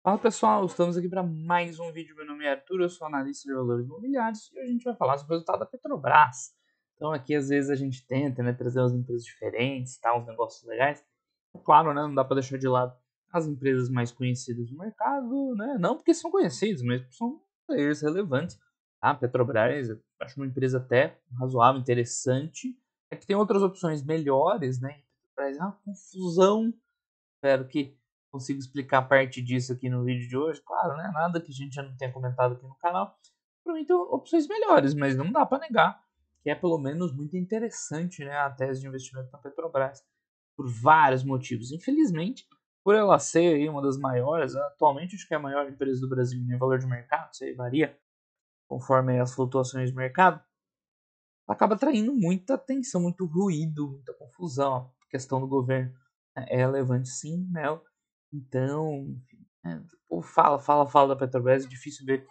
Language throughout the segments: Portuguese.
Fala pessoal, estamos aqui para mais um vídeo. Meu nome é Arthur, eu sou analista de valores imobiliários e hoje a gente vai falar sobre o resultado da Petrobras. Então aqui às vezes a gente tenta, trazer umas empresas diferentes, tá, uns negócios legais. Claro, não dá para deixar de lado as empresas mais conhecidas do mercado, não porque são conhecidas, mas porque são players relevantes. A Petrobras, eu acho uma empresa até razoável, interessante. É que tem outras opções melhores, né? Petrobras é uma confusão. Espero que consiga explicar parte disso aqui no vídeo de hoje. Claro, né? Nada que a gente já não tenha comentado aqui no canal. Para mim tem opções melhores, mas não dá para negar que é pelo menos muito interessante, né, a tese de investimento na Petrobras por vários motivos. Infelizmente, por ela ser aí uma das maiores, atualmente acho que é a maior empresa do Brasil em valor de mercado, isso aí varia conforme as flutuações do mercado, acaba atraindo muita atenção, muito ruído, muita confusão. A questão do governo é relevante sim, né? Então, o povo fala da Petrobras, é difícil ver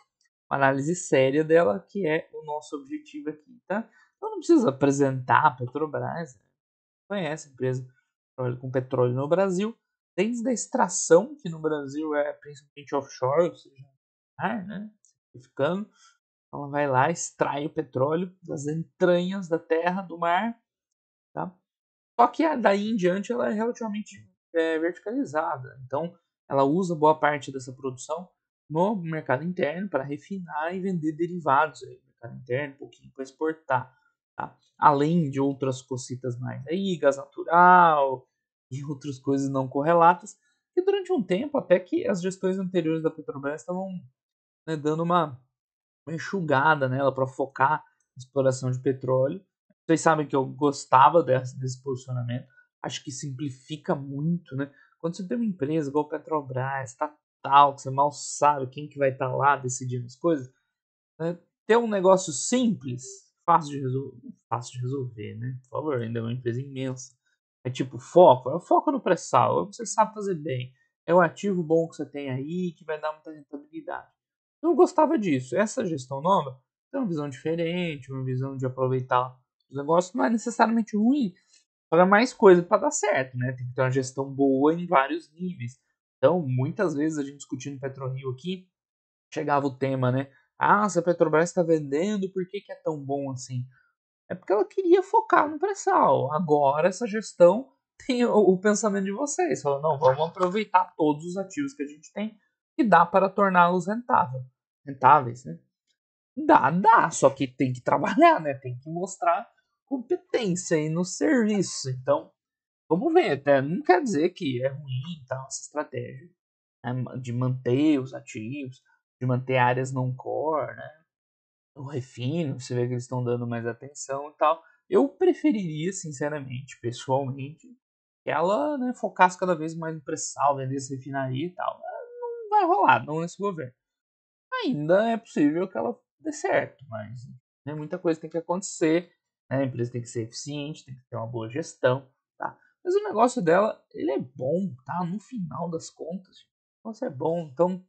uma análise séria dela, que é o nosso objetivo aqui, tá? Então não precisa apresentar a Petrobras, né? Conhece a empresa, trabalha com petróleo no Brasil, desde a extração, que no Brasil é principalmente offshore, ou seja, ar, né? Simplificando, ela vai lá, extrai o petróleo das entranhas da terra, do mar, tá? Só que daí em diante ela é relativamente verticalizada. Então, ela usa boa parte dessa produção no mercado interno para refinar e vender derivados aí, no mercado interno, um pouquinho para exportar. Tá? Além de outras cositas mais aí, gás natural e outras coisas não correlatas, que durante um tempo, até que as gestões anteriores da Petrobras estavam, dando uma enxugada nela para focar na exploração de petróleo. Vocês sabem que eu gostava desse posicionamento. Acho que simplifica muito, né? Quando você tem uma empresa igual a Petrobras, estatal, que você mal sabe quem que vai estar lá decidindo as coisas, né? Ter um negócio simples, fácil de resolver, né? Por favor, ainda é uma empresa imensa. É tipo foco, é o foco no pré-sal, você sabe fazer bem. É o ativo bom que você tem aí que vai dar muita rentabilidade. Eu gostava disso. Essa gestão nova tem uma visão diferente, uma visão de aproveitar os negócios, não é necessariamente ruim. Para mais coisa para dar certo, né? Tem que ter uma gestão boa em vários níveis. Então, muitas vezes a gente discutindo PetroRio aqui, chegava o tema, né? Ah, se a Petrobras está vendendo, por que é tão bom assim? É porque ela queria focar no pré-sal. Agora essa gestão tem o pensamento de vocês. Falou, não, vamos aproveitar todos os ativos que a gente tem e dá para torná-los rentáveis, né? Dá, só que tem que trabalhar, né? Tem que mostrar competência aí no serviço. Então, vamos ver, né? Não quer dizer que é ruim, tá, essa estratégia, né? De manter os ativos, de manter áreas não core, né? O refino, você vê que eles estão dando mais atenção e tal. Eu preferiria, sinceramente, pessoalmente, que ela, né, focasse cada vez mais no pré-sal, vendesse refinaria e tal. Não vai rolar, não nesse governo. Ainda é possível que ela dê certo, mas, né, muita coisa tem que acontecer, né? A empresa tem que ser eficiente, tem que ter uma boa gestão, tá? Mas o negócio dela, ele é bom, tá? No final das contas, o negócio é bom. Então,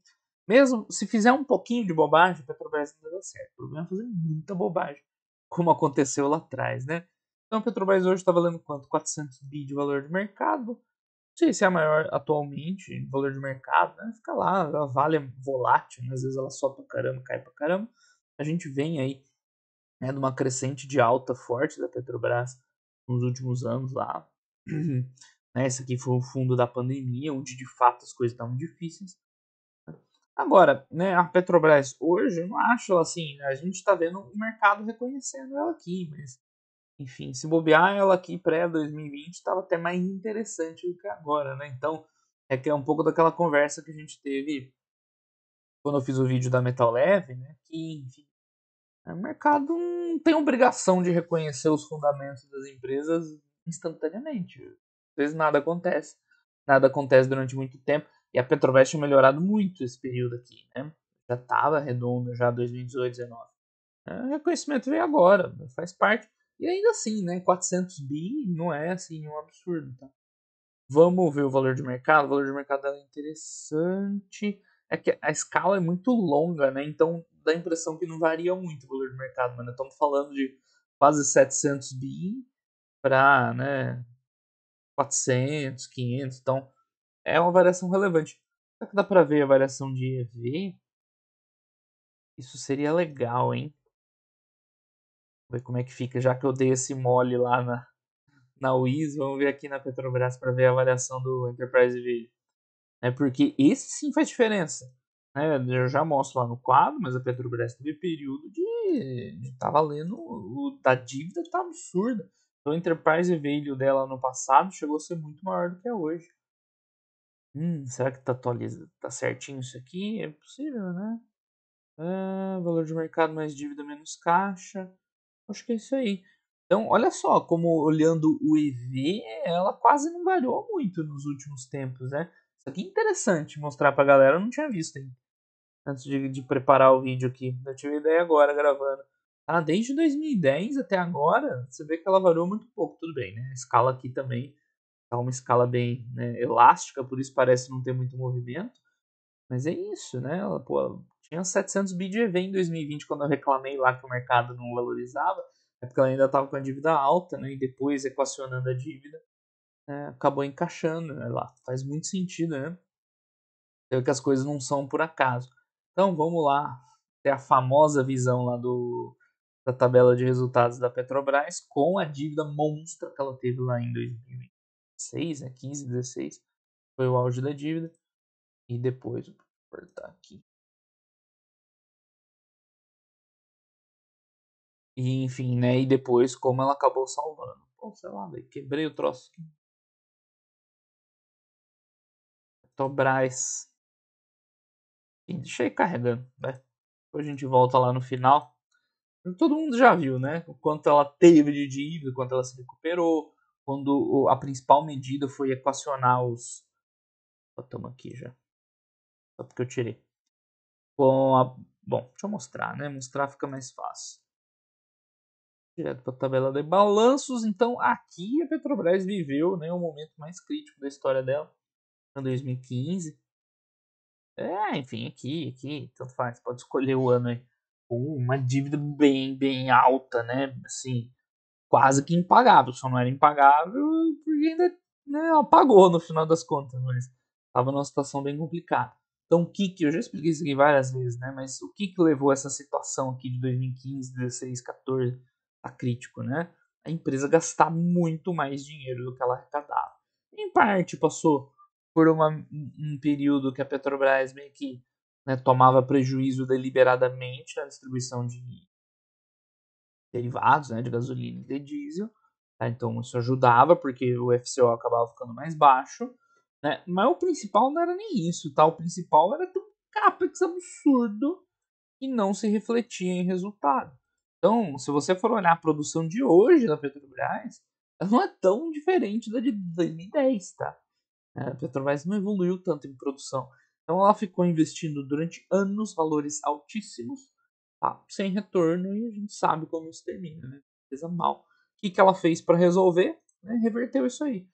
mesmo se fizer um pouquinho de bobagem, a Petrobras não vai dar certo. O problema é fazer muita bobagem, como aconteceu lá atrás, né? Então a Petrobras hoje está valendo quanto? 400 bi de valor de mercado. Não sei se é a maior atualmente em valor de mercado, né? Fica lá, ela vale volátil, né? Às vezes ela sobe pra caramba, cai pra caramba. A gente vem aí, né, numa crescente de alta forte da Petrobras nos últimos anos lá. Né, esse aqui foi o fundo da pandemia, onde de fato as coisas estavam difíceis. Agora, né, a Petrobras hoje, eu não acho ela assim, né, a gente está vendo o mercado reconhecendo ela aqui, mas enfim, se bobear ela aqui pré-2020 estava até mais interessante do que agora, né? Então, é que é um pouco daquela conversa que a gente teve quando eu fiz o vídeo da Metal Leve, né? Que, enfim, o mercado não tem obrigação de reconhecer os fundamentos das empresas instantaneamente. Às vezes nada acontece durante muito tempo, e a Petrobras tinha melhorado muito esse período aqui, né? Já estava redondo já 2018, 2019. O reconhecimento veio agora, faz parte. E ainda assim, né, 400 bi não é assim um absurdo, tá? Vamos ver o valor de mercado. O valor de mercado é interessante. É que a escala é muito longa, né? Então dá a impressão que não varia muito o valor de mercado, mas estamos falando de quase 700 bi para, né, 400, 500. Então é uma variação relevante. Será que dá pra ver a variação de EV? Isso seria legal, hein? Vou ver como é que fica, já que eu dei esse mole lá na Wiz, vamos ver aqui na Petrobras para ver a variação do Enterprise Value. Porque esse sim faz diferença. Eu já mostro lá no quadro, mas a Petrobras teve período de tá valendo, da dívida tá absurda. Então o Enterprise Value dela no passado chegou a ser muito maior do que é hoje. Será que tá atualizado? Tá certinho isso aqui? É possível, né? Valor de mercado mais dívida menos caixa. Acho que é isso aí. Então, olha só, como olhando o EV, ela quase não variou muito nos últimos tempos, né? Isso aqui é interessante mostrar pra galera, eu não tinha visto ainda, antes de preparar o vídeo aqui. Eu tive ideia agora gravando. Desde 2010 até agora, você vê que ela variou muito pouco, tudo bem, né? A escala aqui também tá uma escala bem, né, elástica, por isso parece não ter muito movimento. Mas é isso, né? Ela, pô, tinha 700 bi de EV em 2020, quando eu reclamei lá que o mercado não valorizava. É porque ela ainda estava com a dívida alta, né? E depois, equacionando a dívida, acabou encaixando, né, lá. Faz muito sentido, né? Você vê que as coisas não são por acaso. Então, vamos lá. Ter a famosa visão lá da tabela de resultados da Petrobras com a dívida monstra que ela teve lá em 2016, né? 15, 16. Foi o auge da dívida. E depois, vou cortar aqui. E, enfim, né? E depois como ela acabou salvando. Pô, sei lá, véio, quebrei o troço aqui. Petrobras. Enfim, deixa aí carregando, né? Depois a gente volta lá no final. Todo mundo já viu, né? O quanto ela teve de dívida, o quanto ela se recuperou. Quando a principal medida foi equacionar os. Estamos aqui já. Só porque eu tirei. Com a. Bom, deixa eu mostrar, né? Mostrar fica mais fácil. Direto para a tabela de balanços. Então, aqui a Petrobras viveu, né, o momento mais crítico da história dela, em 2015. Enfim, aqui, tanto faz, pode escolher o ano aí. Uma dívida bem, bem alta, né? Assim, quase que impagável. Só não era impagável porque ainda, né, ela pagou no final das contas, mas estava numa situação bem complicada. Então, eu já expliquei isso aqui várias vezes, né? Mas o que levou essa situação aqui de 2015, 16, 14 a crítico, né? A empresa gastar muito mais dinheiro do que ela arrecadava. Em parte, passou por um período que a Petrobras meio que, né, tomava prejuízo deliberadamente na distribuição de derivados, né, de gasolina e de diesel. Tá? Então isso ajudava porque o FCO acabava ficando mais baixo. Né? Mas o principal não era nem isso. Tá? O principal era ter um capex absurdo e não se refletia em resultado. Então, se você for olhar a produção de hoje da Petrobras, ela não é tão diferente da de 2010, tá? A Petrobras não evoluiu tanto em produção. Então ela ficou investindo durante anos valores altíssimos, tá? Sem retorno, e a gente sabe como isso termina, né? Coisa mal. O que ela fez para resolver? Reverteu isso aí.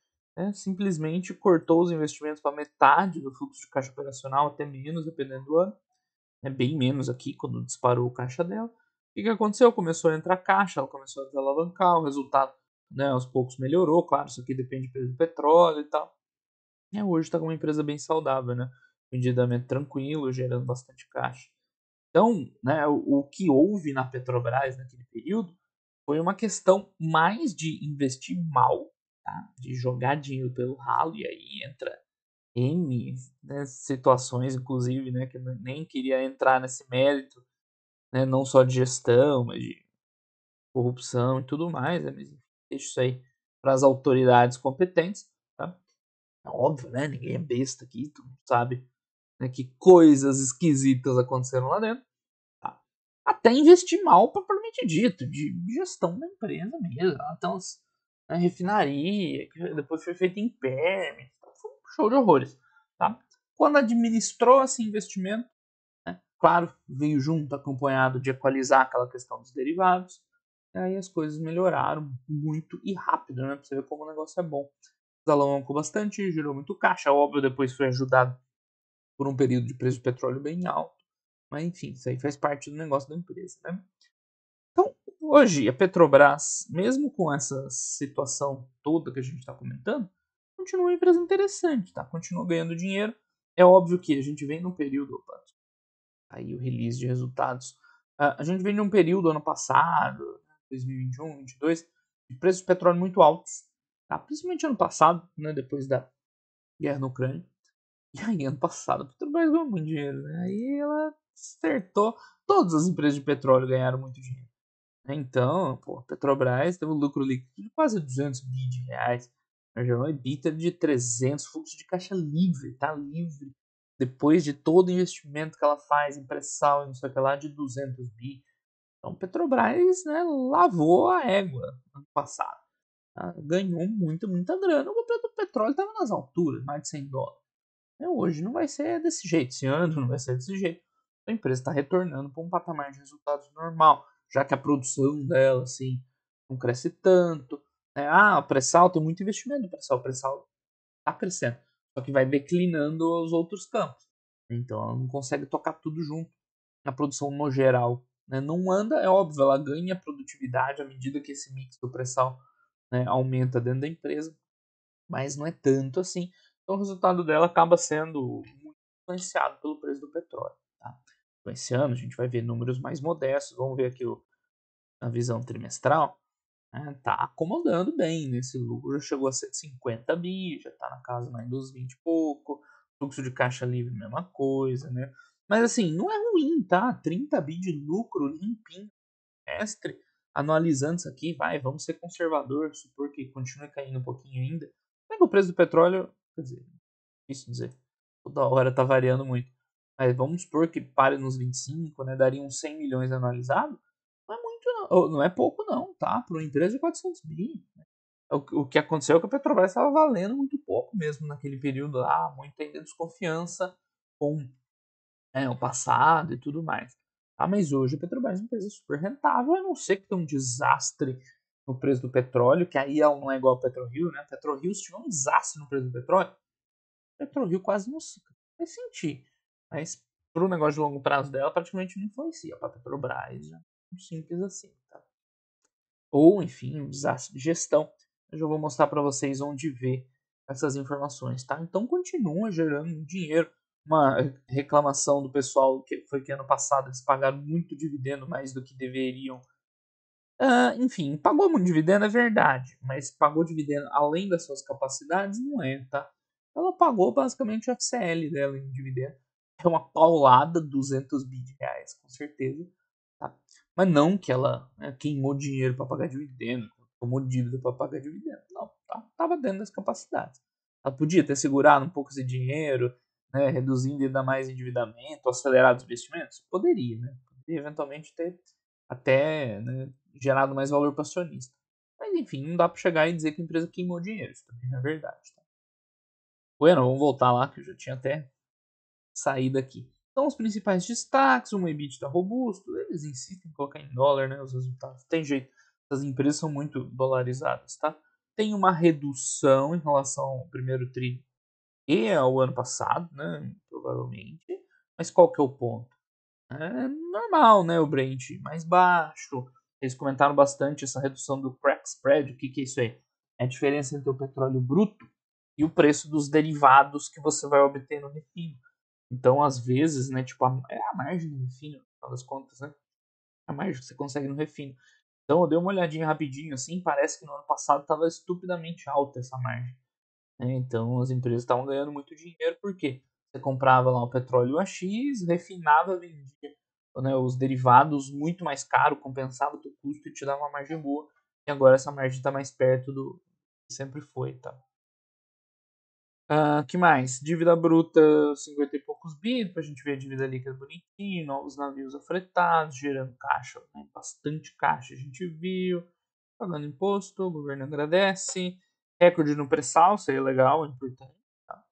Simplesmente cortou os investimentos para metade do fluxo de caixa operacional, até menos, dependendo do ano. Bem menos aqui, quando disparou o caixa dela. O que aconteceu? Começou a entrar caixa, ela começou a desalavancar, o resultado, né, aos poucos melhorou. Claro, isso aqui depende do preço do petróleo e tal. Hoje está com uma empresa bem saudável, né? Endividamento tranquilo, gerando bastante caixa. Então, né, o que houve na Petrobras naquele período foi uma questão mais de investir mal, tá? De jogar dinheiro pelo ralo, e aí entra N, né, situações, inclusive, né, que eu nem queria entrar nesse mérito, né, não só de gestão, mas de corrupção e tudo mais, né, mas deixa isso aí para as autoridades competentes, tá? É óbvio, né? Ninguém é besta aqui, tu sabe, né, que coisas esquisitas aconteceram lá dentro. Tá? Até investir mal, propriamente dito, de gestão da empresa mesmo. Até umas, né, refinaria, que depois foi feita em impairment. Foi um show de horrores. Tá? Quando administrou esse investimento, né, claro, veio junto, acompanhado de equalizar aquela questão dos derivados. E aí as coisas melhoraram muito e rápido, né? Pra você ver como o negócio é bom. Alavancou bastante, gerou muito caixa. Óbvio, depois foi ajudado por um período de preço de petróleo bem alto. Mas enfim, isso aí faz parte do negócio da empresa, né? Então, hoje, a Petrobras, mesmo com essa situação toda que a gente está comentando, continua uma empresa interessante, tá? Continua ganhando dinheiro, É óbvio que a gente vem num período, opa, aí o release de resultados, a gente vem num período ano passado, 2021, 2022, de preços de petróleo muito altos, tá? Principalmente ano passado, né, depois da guerra na Ucrânia. E aí, ano passado, a Petrobras ganhou muito dinheiro, né? Aí ela acertou, todas as empresas de petróleo ganharam muito dinheiro. Então, pô, a Petrobras teve um lucro líquido de quase 200 bi de reais. Já um EBITDA de 300, fluxo de caixa livre, tá livre. Depois de todo o investimento que ela faz em pré-sal e não sei o que lá, de 200 bi. Então, Petrobras, né, lavou a égua ano passado. Tá? Ganhou muita grana. O preço do petróleo estava nas alturas, mais de 100 dólares. Hoje não vai ser desse jeito, esse ano não vai ser desse jeito. A empresa está retornando para um patamar de resultados normal, já que a produção dela assim, não cresce tanto. Né? O pré-sal tem muito investimento no pré-sal. O pré-sal está crescendo, só que vai declinando os outros campos. Então ela não consegue tocar tudo junto na produção no geral. Né? Não anda, é óbvio, ela ganha produtividade à medida que esse mix do pré-sal, né, aumenta dentro da empresa, mas não é tanto assim. Então o resultado dela acaba sendo muito influenciado pelo preço do petróleo. Tá? Então, esse ano a gente vai ver números mais modestos. Vamos ver aqui a visão trimestral. Né? Tá acomodando bem nesse lucro. Já chegou a 150 bi, já está na casa mais dos 20 e pouco. Fluxo de caixa livre, mesma coisa. Né? Mas assim, não é ruim, tá? 30 bi de lucro limpinho, trimestre. Analisando isso aqui, vamos ser conservador, supor que continue caindo um pouquinho ainda. Como é que o preço do petróleo, quer dizer, difícil dizer, toda hora tá variando muito. Mas vamos supor que pare nos 25, né? Daria uns 100 milhões anualizado. Não é muito, não, não é pouco não, tá? Para uma empresa de 400 bi. O que aconteceu é que a Petrobras estava valendo muito pouco mesmo naquele período lá, muita ainda desconfiança com o passado e tudo mais. Mas hoje a Petrobras é uma empresa super rentável, a não ser que tenha um desastre no preço do petróleo, que aí ela não é igual a PetroRio, né? A PetroRio, se tiver um desastre no preço do petróleo, a PetroRio quase não vai sentir. Mas para o negócio de longo prazo dela, praticamente não influencia. Para a Petrobras, é simples assim. Tá? Ou, enfim, um desastre de gestão. Eu já vou mostrar para vocês onde ver essas informações. Tá? Então, continua gerando dinheiro. Uma reclamação do pessoal que foi que ano passado eles pagaram muito dividendo, mais do que deveriam. Enfim, pagou muito dividendo, é verdade, mas pagou dividendo além das suas capacidades, não é, tá? Ela pagou basicamente o FCL dela em dividendo. É uma paulada, 200 bi de reais, com certeza. Tá? Mas não que ela, né, queimou dinheiro para pagar dividendo, tomou dívida para pagar dividendo. Não, tá? Tava dentro das capacidades. Ela podia ter segurado um pouco esse dinheiro, né, reduzindo ainda mais endividamento, acelerado os investimentos? Poderia, né? Poderia eventualmente ter até, né, gerado mais valor para o acionista. Mas enfim, não dá para chegar e dizer que a empresa queimou dinheiro, isso também não é verdade. Tá? Bueno, vamos voltar lá que eu já tinha até saído aqui. Então, os principais destaques, um EBITDA robusto, eles insistem em colocar em dólar, né, os resultados. Tem jeito, as empresas são muito dolarizadas, tá? Tem uma redução em relação ao primeiro tri e ao ano passado, né, provavelmente. Mas qual que é o ponto? É normal, né? O Brent mais baixo. Eles comentaram bastante essa redução do crack spread. O que é isso aí? É a diferença entre o petróleo bruto e o preço dos derivados que você vai obter no refino. Então, às vezes, né, tipo, é a margem do refino, no final das contas, né? A margem que você consegue no refino. Então, eu dei uma olhadinha rapidinho, assim, parece que no ano passado estava estupidamente alta essa margem. Né? Então, as empresas estavam ganhando muito dinheiro, por quê? Você comprava lá o petróleo a X, refinava, vendia, né, os derivados muito mais caro, compensava o teu custo e te dava uma margem boa. E agora essa margem está mais perto do que sempre foi, tá? Que mais? Dívida bruta, 50 e poucos bi, pra gente ver a dívida líquida bonitinho, novos navios afretados, gerando caixa, né? Bastante caixa a gente viu, pagando imposto, o governo agradece, recorde no pré-sal, isso aí é legal, é importante. Tá?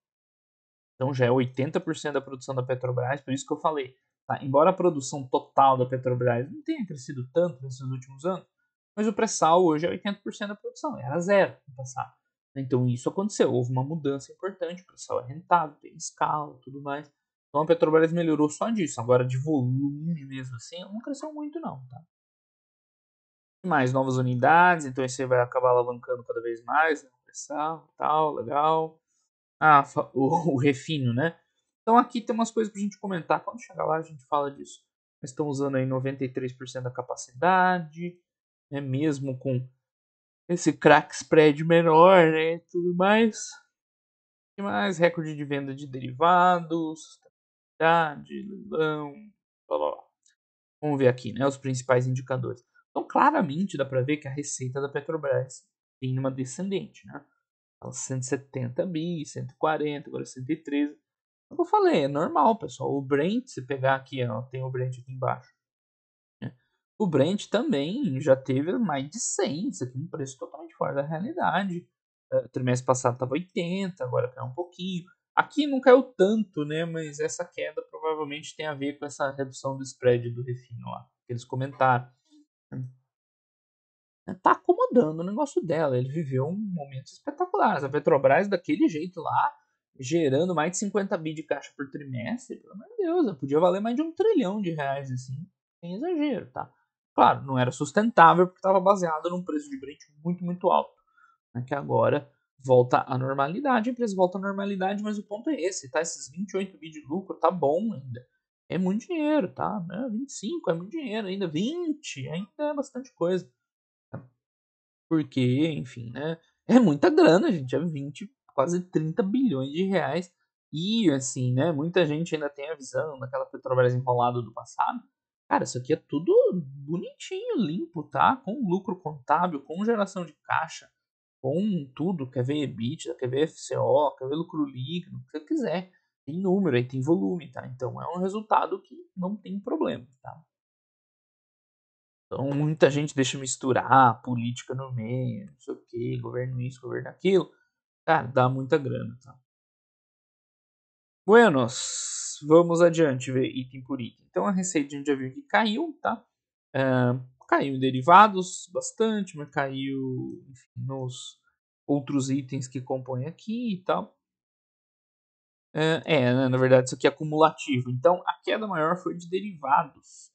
Então já é 80% da produção da Petrobras, por isso que eu falei. Tá? Embora a produção total da Petrobras não tenha crescido tanto nesses últimos anos, mas o pré-sal hoje é 80% da produção, era zero no passado. Então isso aconteceu, houve uma mudança importante, o pré-sal é rentável, tem escala tudo mais. Então a Petrobras melhorou só disso. Agora de volume mesmo assim, não cresceu muito não. Tá? Mais novas unidades, então isso aí vai acabar alavancando cada vez mais, né? O pré-sal, tal, legal. O refino, né? Então aqui tem umas coisas pra gente comentar. Quando chegar lá a gente fala disso. Eles estão usando aí 93% da capacidade, né? Mesmo com esse crack spread menor, né? Tudo mais. E mais recorde de venda de derivados, estabilidade, leilão, blá blá blá. Vamos ver aqui, né? Os principais indicadores. Então claramente dá para ver que a receita da Petrobras tem uma descendente, né? 170 bi, 140, agora 113. Como eu falei, é normal, pessoal. O Brent, se pegar aqui, ó, tem o Brent aqui embaixo, né? O Brent também já teve mais de 100. Isso aqui é um preço totalmente fora da realidade. O trimestre passado estava 80, agora caiu um pouquinho. Aqui não caiu tanto, né? Mas essa queda provavelmente tem a ver com essa redução do spread do refino lá, que eles comentaram. Tá acomodando o negócio dela. Ele viveu um momento espetacular. A Petrobras, daquele jeito lá, gerando mais de 50 bi de caixa por trimestre, pelo amor de Deus, podia valer mais de R$ 1 trilhão, assim, sem exagero, tá? Claro, não era sustentável porque estava baseado num preço de Brent muito, muito alto, né? Que agora volta à normalidade, a empresa volta à normalidade, mas o ponto é esse, tá? Esses 28 bi de lucro tá bom ainda. É muito dinheiro, tá? 25 é muito dinheiro ainda, 20 ainda é bastante coisa. Porque, enfim, né? É muita grana, gente. É 20, quase 30 bilhões de reais. E, assim, né? Muita gente ainda tem a visão daquela Petrobras enrolada do passado. Cara, isso aqui é tudo bonitinho, limpo, tá? Com lucro contábil, com geração de caixa, com tudo. Quer ver EBITDA, quer ver FCO, quer ver lucro líquido, o que você quiser. Tem número aí, tem volume, tá? Então é um resultado que não tem problema, tá? Então muita gente deixa misturar política no meio, não sei o que, governo isso, governo aquilo. Cara, dá muita grana, tá? Buenos, vamos adiante, ver item por item. Então a receita a gente já viu que caiu, tá? Caiu em derivados bastante, mas caiu, enfim, nos outros itens que compõem aqui e tal. Né, na verdade isso aqui é acumulativo. Então a queda maior foi de derivados.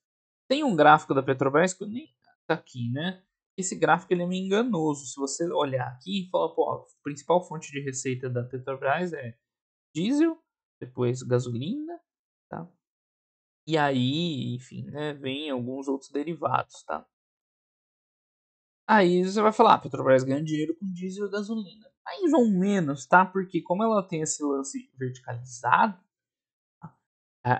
Tem um gráfico da Petrobras que eu nem tá aqui, né? Esse gráfico ele é meio enganoso. Se você olhar aqui e falar, pô, a principal fonte de receita da Petrobras é diesel, depois gasolina, tá? E aí, enfim, né, vem alguns outros derivados, tá? Aí você vai falar, a Petrobras ganha dinheiro com diesel e gasolina. Mais ou menos, tá? Porque como ela tem esse lance verticalizado,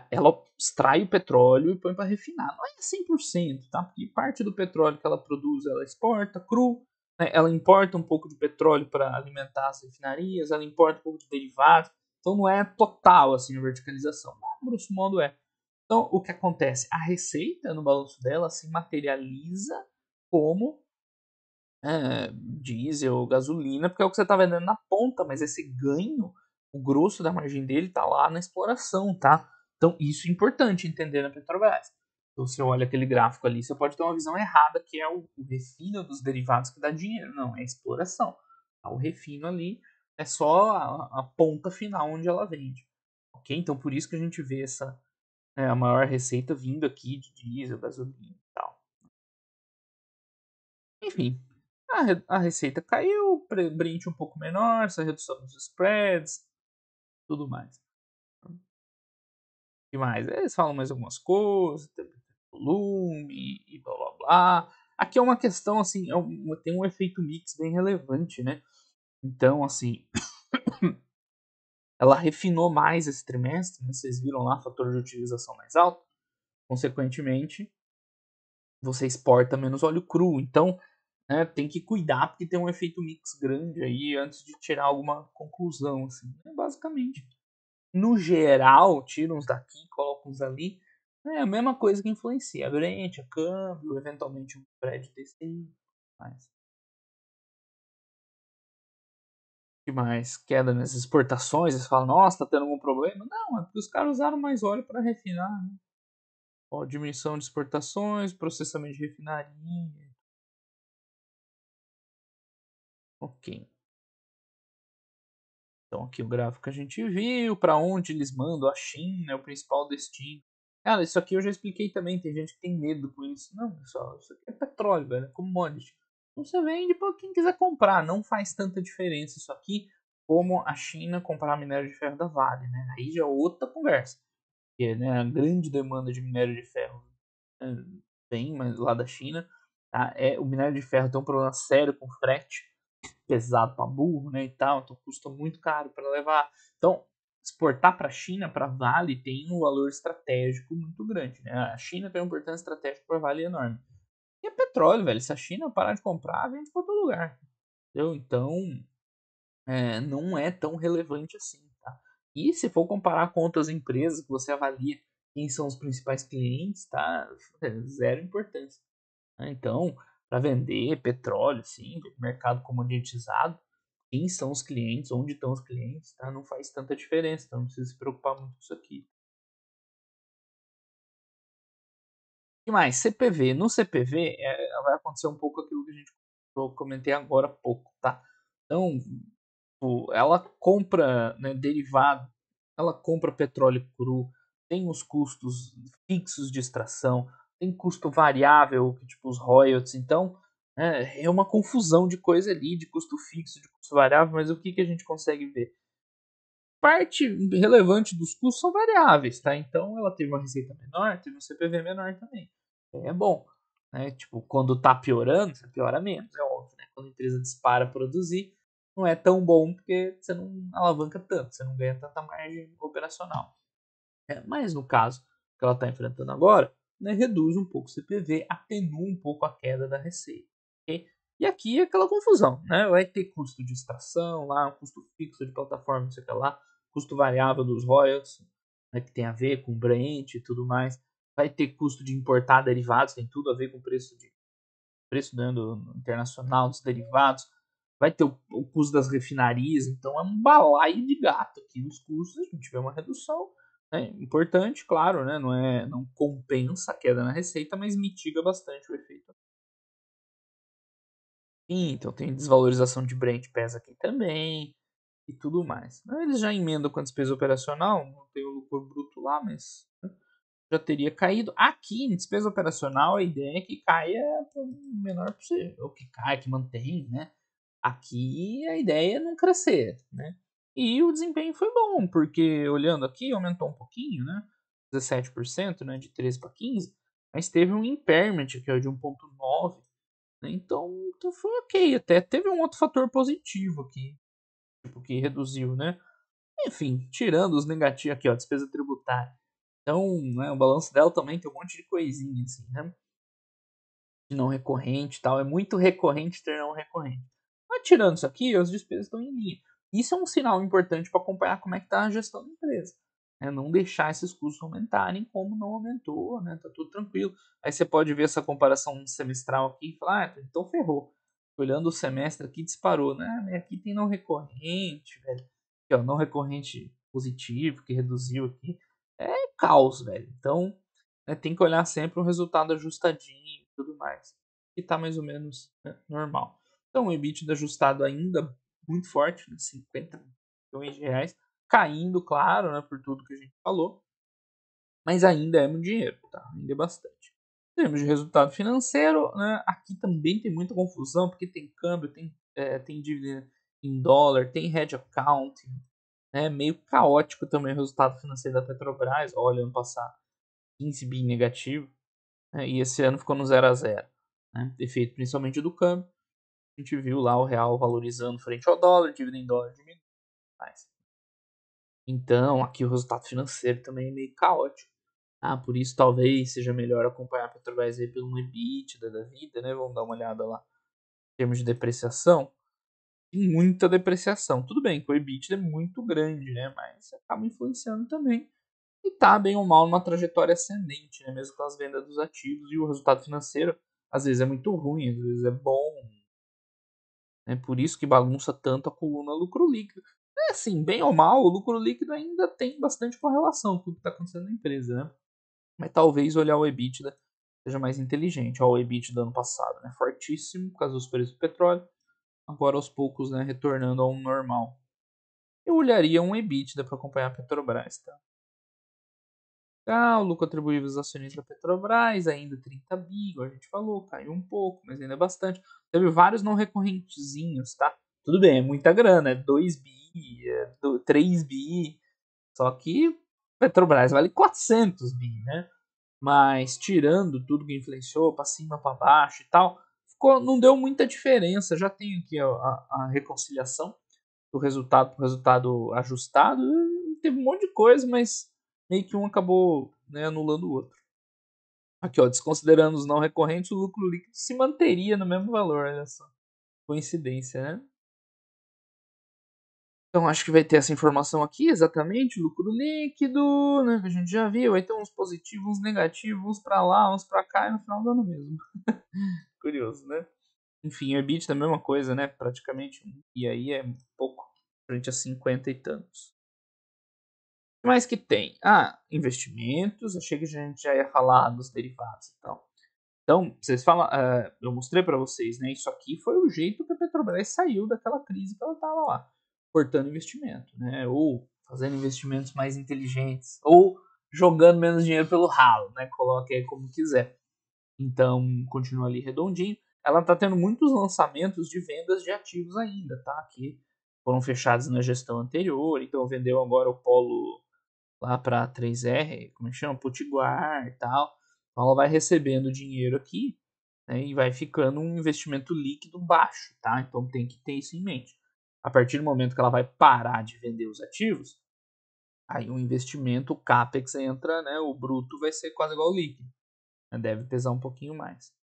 ela extrai o petróleo e põe para refinar. Não é 100%, tá? Porque parte do petróleo que ela produz, ela exporta cru, né? Ela importa um pouco de petróleo para alimentar as refinarias, ela importa um pouco de derivados. Então não é total assim a verticalização. Mas, grosso modo é. Então o que acontece? A receita no balanço dela se materializa como diesel ou gasolina, porque é o que você está vendendo na ponta, mas esse ganho, o grosso da margem dele está lá na exploração, tá? Então isso é importante entender na Petrobras. Então você olha aquele gráfico ali, você pode ter uma visão errada que é o refino dos derivados que dá dinheiro. Não, é a exploração. O refino ali é só a ponta final onde ela vende. Ok? Então por isso que a gente vê a maior receita vindo aqui de diesel, gasolina e tal. Enfim, a receita caiu, Brent um pouco menor, essa redução dos spreads, tudo mais. O que mais? Eles falam mais algumas coisas, volume e blá blá blá. Aqui é uma questão assim, tem um efeito mix bem relevante, né? Então, assim, ela refinou mais esse trimestre, né? Vocês viram lá, fator de utilização mais alto. Consequentemente, você exporta menos óleo cru. Então, né, tem que cuidar porque tem um efeito mix grande aí antes de tirar alguma conclusão, assim. Basicamente, no geral, tira uns daqui, coloca uns ali. É a mesma coisa que influencia. A Brent, a câmbio, eventualmente um spread TCI. Mas, que mais? Queda nas exportações. Eles falam, nossa, tá tendo algum problema? Não, é porque os caras usaram mais óleo para refinar. Né? Ó, diminuição de exportações, processamento de refinaria. Ok. Então aqui o gráfico que a gente viu, para onde eles mandam, a China é o principal destino. Cara, isso aqui eu já expliquei também, tem gente que tem medo com isso. Não, pessoal, isso aqui é petróleo, velho, é commodity. Então você vende para quem quiser comprar, não faz tanta diferença isso aqui. como a China comprar minério de ferro da Vale, né? Aí já é outra conversa. Porque, né, a grande demanda de minério de ferro vem lá da China. Tá? O minério de ferro tem um problema sério com frete pesado para burro, né, e tal, então custa muito caro para levar. Então, exportar para a China, para Vale, tem um valor estratégico muito grande, né? A China tem uma importância estratégica para Vale enorme. E é petróleo, velho. Se a China parar de comprar, vende para todo lugar. Entendeu? Então, não é tão relevante assim, tá? E se for comparar com outras empresas que você avalia quem são os principais clientes, tá? Zero importância. Né? Então, para vender petróleo, sim, mercado comoditizado, quem são os clientes, onde estão os clientes, tá? Não faz tanta diferença, então não precisa se preocupar muito com isso aqui. O que mais? CPV. No CPV, vai acontecer um pouco aquilo que eu comentei agora há pouco, tá? Então, ela compra, né, derivado, ela compra petróleo cru, tem os custos fixos de extração, tem custo variável, que tipo os royalties, então é uma confusão de coisa ali, de custo fixo, de custo variável, mas o que a gente consegue ver? Parte relevante dos custos são variáveis, tá? Então ela teve uma receita menor, teve um CPV menor também. É bom, né? Tipo, quando tá piorando, você piora menos, é óbvio, né? Quando a empresa dispara a produzir, não é tão bom porque você não alavanca tanto, você não ganha tanta margem operacional. Mas no caso que ela está enfrentando agora, né, reduz um pouco o CPV, atenua um pouco a queda da receita. Okay? E aqui é aquela confusão, né? Vai ter custo de extração lá, um custo fixo de plataforma, não sei o que lá, custo variável dos royalties, né, que tem a ver com Brent e tudo mais. Vai ter custo de importar derivados, tem tudo a ver com preço né, do internacional dos derivados. Vai ter o custo das refinarias, então é um balaio de gato aqui. Os custos, a gente vê uma redução importante, claro, né? Não compensa a queda na receita, mas mitiga bastante o efeito. Então tem desvalorização de Brent pesa aqui também e tudo mais. Eles já emendam com a despesa operacional, não tem o lucro bruto lá, mas já teria caído. Aqui, em despesa operacional, a ideia é que caia para o menor possível, ou que caia, que mantém, né? Aqui a ideia é não crescer, né? E o desempenho foi bom, porque olhando aqui, aumentou um pouquinho, né? 17%, né? De 13 para 15, mas teve um impairment, que é de 1,9, né? Então foi ok. Até teve um outro fator positivo aqui, tipo, que reduziu, né? Enfim, tirando os negativos aqui, ó, despesa tributária. Então, né, o balanço dela também tem um monte de coisinha, assim, né? De não recorrente e tal. É muito recorrente ter não recorrente. Mas tirando isso aqui, as despesas estão em linha. Isso é um sinal importante para acompanhar como é que está a gestão da empresa. Não deixar esses custos aumentarem como não aumentou, né? Tá tudo tranquilo. Aí você pode ver essa comparação semestral aqui e falar, então ferrou. Olhando o semestre aqui, disparou, né? Aqui tem não recorrente, velho. Aqui, ó, não recorrente positivo, que reduziu aqui. É caos, velho. Então, tem que olhar sempre um resultado ajustadinho e tudo mais. E tá mais ou menos, né, normal. Então, o EBITDA ajustado ainda muito forte, né, 50 milhões de reais, caindo, claro, né, por tudo que a gente falou, mas ainda é muito dinheiro, tá? Ainda é bastante. Em termos de resultado financeiro, né, aqui também tem muita confusão, porque tem câmbio, tem dívida em dólar, tem hedge accounting, né, meio caótico também o resultado financeiro da Petrobras. Olha, ano passado, 15 bi negativo, né, e esse ano ficou no 0 a 0, né, efeito principalmente do câmbio. A gente viu lá o real valorizando frente ao dólar, dívida em dólar diminuindo mais. Então, aqui o resultado financeiro também é meio caótico. Por isso talvez seja melhor acompanhar a Petrobras aí pelo EBITDA da vida, né? Vamos dar uma olhada lá. Em termos de depreciação, tem muita depreciação. Tudo bem que o EBITDA é muito grande, né? Mas acaba influenciando também. E tá bem ou mal numa trajetória ascendente, né? Mesmo com as vendas dos ativos e o resultado financeiro, às vezes é muito ruim, às vezes é bom. É por isso que bagunça tanto a coluna lucro líquido. É assim, bem ou mal, o lucro líquido ainda tem bastante correlação com o que está acontecendo na empresa, né? Mas talvez olhar o EBITDA seja mais inteligente. Ó, o EBITDA do ano passado, né? Fortíssimo por causa dos preços do petróleo. Agora aos poucos, né, retornando ao normal. Eu olharia um EBITDA para acompanhar a Petrobras, tá? O lucro atribuível aos acionistas da Petrobras, ainda 30 bi, igual a gente falou, caiu um pouco, mas ainda é bastante. Teve vários não recorrentezinhos, tá? Tudo bem, é muita grana, é 2 bi 3 bi, só que Petrobras vale 400 bi, né? Mas tirando tudo que influenciou para cima, para baixo e tal, não deu muita diferença. Já tenho aqui a reconciliação do resultado para o resultado ajustado. Teve um monte de coisa, mas meio que um acabou, né, anulando o outro. Aqui, ó, desconsiderando os não recorrentes, o lucro líquido se manteria no mesmo valor. Olha só. Coincidência, né? Então acho que vai ter essa informação aqui, exatamente, lucro líquido, né, que a gente já viu, vai ter uns positivos, uns negativos, uns pra lá, uns pra cá, e no final do ano mesmo. Curioso, né? Enfim, o EBITDA é a mesma coisa, né, praticamente, e aí é pouco, frente a 50 e tantos. O que mais que tem? Ah, investimentos, achei que a gente já ia falar dos derivados e tal. Então, vocês falam, eu mostrei para vocês, né? Isso aqui foi o jeito que a Petrobras saiu daquela crise que ela estava lá, cortando investimento, né? Ou fazendo investimentos mais inteligentes, ou jogando menos dinheiro pelo ralo, né? Coloque aí como quiser. Então, continua ali redondinho. Ela está tendo muitos lançamentos de vendas de ativos ainda, tá? Que foram fechados na gestão anterior. Então, vendeu agora o Polo lá para 3R, como é que chama? Potiguar e tal. Então ela vai recebendo dinheiro aqui, né, e vai ficando um investimento líquido baixo, tá? Então tem que ter isso em mente. A partir do momento que ela vai parar de vender os ativos, aí o investimento, o CAPEX entra, né? O bruto vai ser quase igual ao líquido, né, deve pesar um pouquinho mais.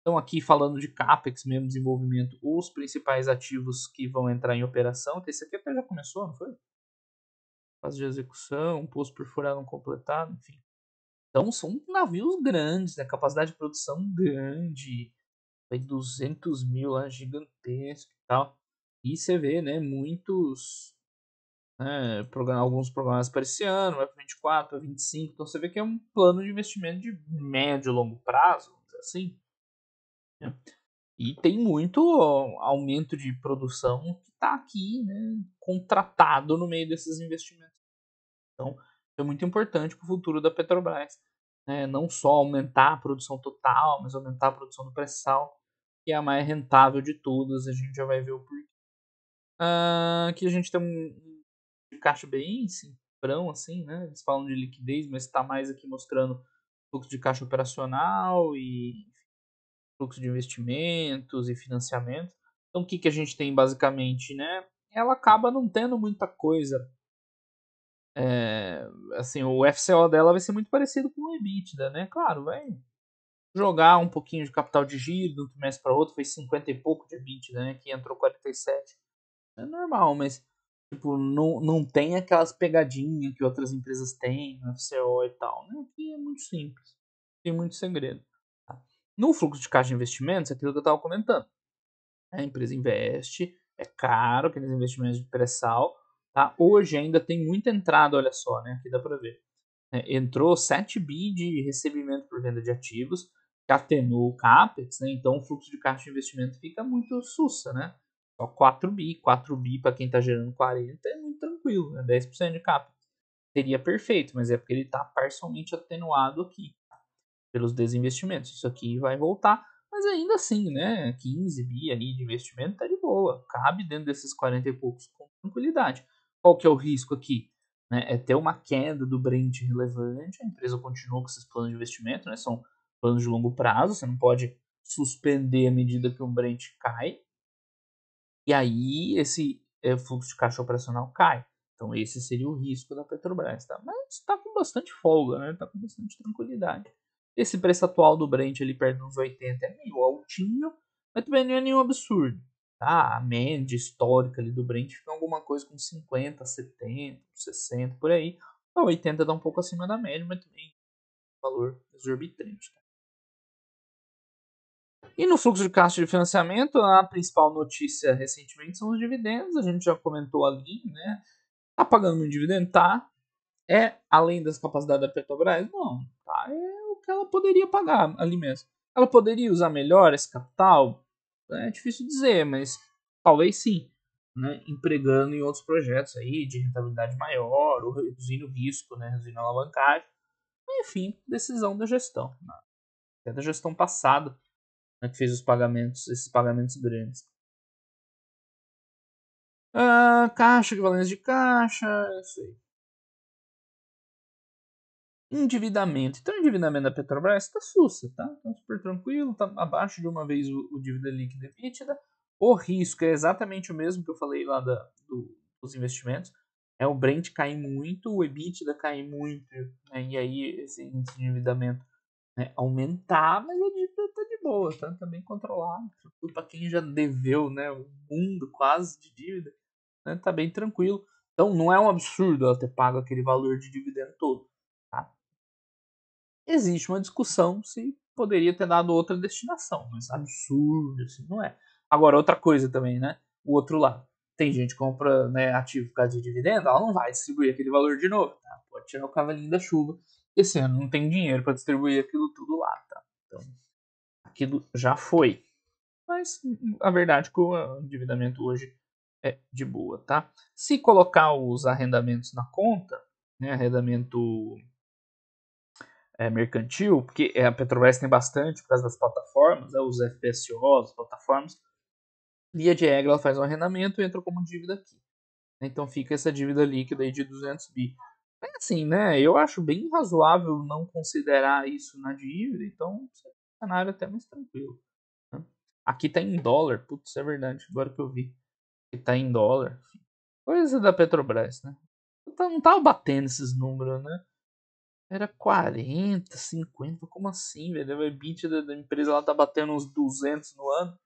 Então aqui falando de CAPEX, mesmo desenvolvimento, os principais ativos que vão entrar em operação, esse aqui até já começou, não foi? Fase de execução, poço perfurado não completado, enfim. Então são navios grandes, né? Capacidade de produção grande, foi 200 mil lá, gigantesco e tal. E você vê, né, muitos, né, alguns programas para esse ano, vai para 24, para 25. Então você vê que é um plano de investimento de médio e longo prazo, assim. Né? E tem muito aumento de produção que está aqui, né, contratado no meio desses investimentos. Então, é muito importante para o futuro da Petrobras. Né? Não só aumentar a produção total, mas aumentar a produção do pré-sal, que é a mais rentável de todas. A gente já vai ver o porquê. Aqui a gente tem um caixa bem simprão, assim, né? Eles falam de liquidez, mas está mais aqui mostrando fluxo de caixa operacional e fluxo de investimentos e financiamento. Então, o que, que a gente tem basicamente, né? Ela acaba não tendo muita coisa. Assim, o FCO dela vai ser muito parecido com o EBITDA, né? Claro, vai jogar um pouquinho de capital de giro de um trimestre para outro, foi 50 e pouco de EBITDA, né? Que entrou 47. É normal, mas tipo, não tem aquelas pegadinhas que outras empresas têm no FCO e tal, né? Aqui é muito simples, tem muito segredo. Tá? No fluxo de caixa de investimentos, é aquilo que eu estava comentando. A empresa investe, é caro aqueles investimentos de pré-sal. Tá? Hoje ainda tem muita entrada, olha só, né? Aqui dá para ver. Entrou 7 bi de recebimento por venda de ativos, que atenuou o CAPEX, né? Então o fluxo de caixa de investimento fica muito sussa, né? Só 4 bi para quem está gerando 40 é muito tranquilo, né? 10% de CAPEX. Seria perfeito, mas é porque ele está parcialmente atenuado aqui, tá? Pelos desinvestimentos. Isso aqui vai voltar, mas ainda assim, né? 15 bi aí de investimento tá de boa, cabe dentro desses 40 e poucos com tranquilidade. Qual que é o risco aqui? Né, é ter uma queda do Brent relevante, a empresa continua com esses planos de investimento, né, são planos de longo prazo, você não pode suspender à medida que o Brent cai, e aí esse fluxo de caixa operacional cai. Então esse seria o risco da Petrobras, tá? Mas está com bastante folga, né? Está com bastante tranquilidade. Esse preço atual do Brent ali perto dos 80 é meio altinho, mas também não é nenhum absurdo. Tá? A média histórica ali do Brent fica alguma coisa com 50, 70, 60, por aí. A 80 dá um pouco acima da média, mas também é um valor exorbitante. Tá? E no fluxo de caixa de financiamento, a principal notícia recentemente são os dividendos. A gente já comentou ali, né? Tá pagando muito dividendo? Tá. É além das capacidades da Petrobras? Não. Tá. É o que ela poderia pagar ali mesmo. Ela poderia usar melhor esse capital? É difícil dizer, mas talvez sim. Né? Empregando em outros projetos aí de rentabilidade maior, ou reduzindo o risco, né? Reduzindo a alavancagem. Enfim, decisão da gestão. Né? Até da gestão passada, né? Que fez os pagamentos, esses pagamentos grandes. Caixa, equivalência de caixa, isso aí. Endividamento. Então, o endividamento da Petrobras está sussa, tá? Tá super tranquilo, tá abaixo de uma vez o dívida líquida e EBITDA. O risco é exatamente o mesmo que eu falei lá dos investimentos. É o Brent cair muito, o EBITDA cair muito, né? E aí esse índice de endividamento, né, aumentar, mas a dívida tá de boa, tá bem controlado. Para quem já deveu, né, o mundo quase de dívida, né, tá bem tranquilo. Então não é um absurdo ela ter pago aquele valor de dividendo todo, tá? Existe uma discussão se poderia ter dado outra destinação, mas absurdo, assim, não é. Agora, outra coisa também, né? O outro lado. Tem gente que compra, né, ativo por causa de dividendo, ela não vai distribuir aquele valor de novo, tá? Pode tirar o cavalinho da chuva. Esse ano não tem dinheiro para distribuir aquilo tudo lá, tá? Então, aquilo já foi. Mas a verdade é que o endividamento hoje é de boa, tá? Se colocar os arrendamentos na conta, né, arrendamento mercantil, porque a Petrobras tem bastante por causa das plataformas, né, os FPSOs, as plataformas. Via de regra, ela faz um arrendamento e entra como dívida aqui. Então fica essa dívida líquida aí de 200 bi. É assim, né? Eu acho bem razoável não considerar isso na dívida, então é um cenário até mais tranquilo. Né? Aqui tá em dólar, putz, é verdade, agora que eu vi. Aqui tá em dólar. Coisa da Petrobras, né? Não tava batendo esses números, né? Era 40, 50, como assim, velho? O EBITDA da empresa lá tá batendo uns 200 no ano.